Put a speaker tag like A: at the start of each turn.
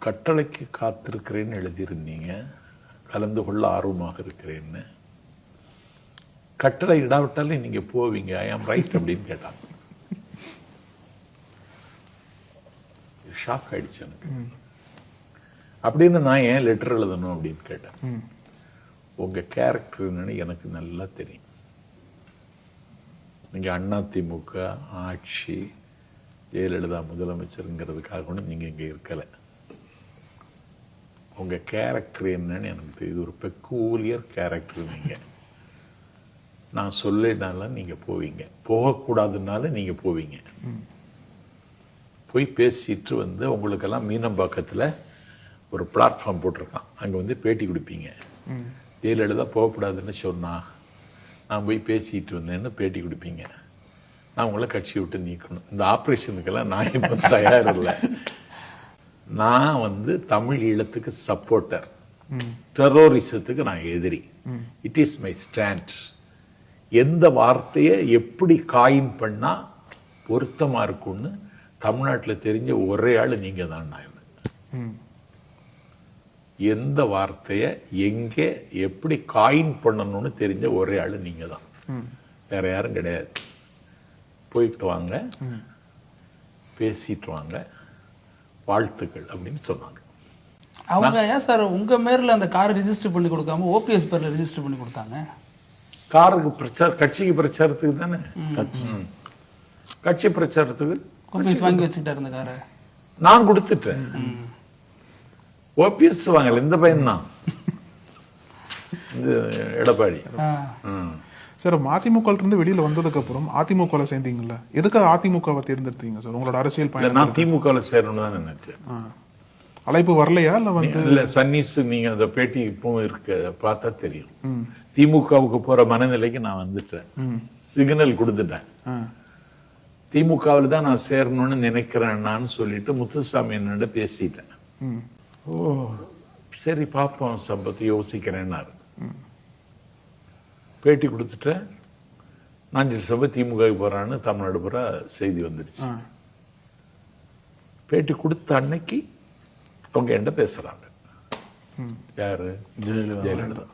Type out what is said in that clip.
A: கட்டளைக்கு காத்திருக்கிறேன்னு எழுதியிருந்தீங்க, கலந்து கொள்ள ஆர்வமாக இருக்கிறேன்னு. கட்டளை இடாவிட்டாலே நீங்க போவீங்க, ஐ ஆம் ரைட் அப்படின்னு கேட்டாங்க. ஷாக் ஆயிடுச்சு எனக்கு. அப்படின்னு நான் ஏன் லெட்டர் எழுதணும் அப்படின்னு கேட்டேன். உங்க கேரக்டர் என்னன்னு எனக்கு நல்லா தெரியும். நீங்க அதிமுக ஆட்சி, ஜெயலலிதா முதலமைச்சருங்கிறதுக்காக கூட நீங்க இங்க இருக்கல. உங்க கேரக்டர் என்னன்னு எனக்கு தெரியும். இது ஒரு பெக்கூலியர் கேரக்டர். நீங்க நான் சொல்லினாலும் நீங்க போவீங்க, போகக்கூடாதுனாலும் நீங்க போவீங்க. போய் பேசிட்டு வந்து உங்களுக்கெல்லாம் மீனம்பாக்கத்தில் ஒரு பிளாட்ஃபார்ம் போட்டிருக்கான், அங்கே வந்து பேட்டி கொடுப்பீங்க. ஜெயலலிதா போகக்கூடாதுன்னு சொன்னா நான் போய் பேசிட்டு வந்தேன்னு பேட்டி கொடுப்பீங்க. நான் உங்களை கட்சி விட்டு நீக்கணும். இந்த ஆப்ரேஷனுக்கெல்லாம் நான் இப்போ தயார் இல்லை. நான் வந்து தமிழ் ஈழத்துக்கு சப்போர்ட்டர், டெரரிசத்துக்கு நான் எதிரி. It is my stand. எந்த வார்த்தையை எப்படி காயின் பண்ணா பொருத்தமா இருக்கும்னு தமிழ்நாட்டில் தெரிஞ்ச ஒரே ஆள் நீங்க தான். எந்த வார்த்தையை எங்கே எப்படி காயின் பண்ணணும்னு தெரிஞ்ச ஒரே ஆள் நீங்க தான், வேற யாரும் கிடையாது. போயிட்டு வாங்க, பேசிட்டு வாங்க, வாழ்த்துக்கள் அப்படின்னு சொன்னாங்க.
B: அவங்க ஏன் சார் உங்க மேல அந்த காரை ரெஜிஸ்டர் பண்ணி கொடுக்காம ஓபிஎஸ் பேர்ல ரெஜிஸ்டர் பண்ணி கொடுத்தாங்க?
A: காருக்கு பிரச்சாரம், கட்சிக்கு பிரச்சாரத்துக்கு தானே. கட்சி பிரச்சாரத்துக்கு
B: ஓபிஎஸ் வாங்கி வச்சுக்கிட்டாரு இந்த காரை.
A: நான் கொடுத்துட்டேன். ஓபிஎஸ் வாங்கல, இந்த பையன் தான், எடப்பாடி.
C: சார், அதிமுக இருந்து வெளியில வந்ததுக்கு அப்புறம் அதிமுக சேர்ந்தீங்கல்ல, எதுக்காக அதிமுகவை தேர்ந்தெடுத்தீங்க சார்? உங்களோட அரசியல் பயணம்.
A: நான் திமுக சேரணும்னு தான் நினைச்சேன்.
C: அழைப்பு வரலையா? இல்ல வந்து
A: இல்ல சன்னீஸ், நீங்க அந்த பேட்டி இப்பவும் இருக்க பார்த்தா தெரியும். திமுகவுக்கு போற மனநிலைக்கு நான் வந்துட்டேன், சிக்னல் கொடுத்துட்டேன். திமுகவில் தான் நான் சேரணும்னு நினைக்கிறேன்னு சொல்லிட்டு முத்துசாமி என்னோட பேசிட்டேன். ஓ சரி பாப்போம் சம்பத்து, யோசிக்கிறேன்னாரு. பேட்டி கொடுத்துட்டேன். நாஞ்சில் சபை திமுக போறான்னு தமிழ்நாடு பூரா செய்தி வந்துருச்சு. பேட்டி கொடுத்த அன்னைக்கு அவங்க என்கிட்ட பேசுறாங்க. யாரு? ஜெயலலிதா.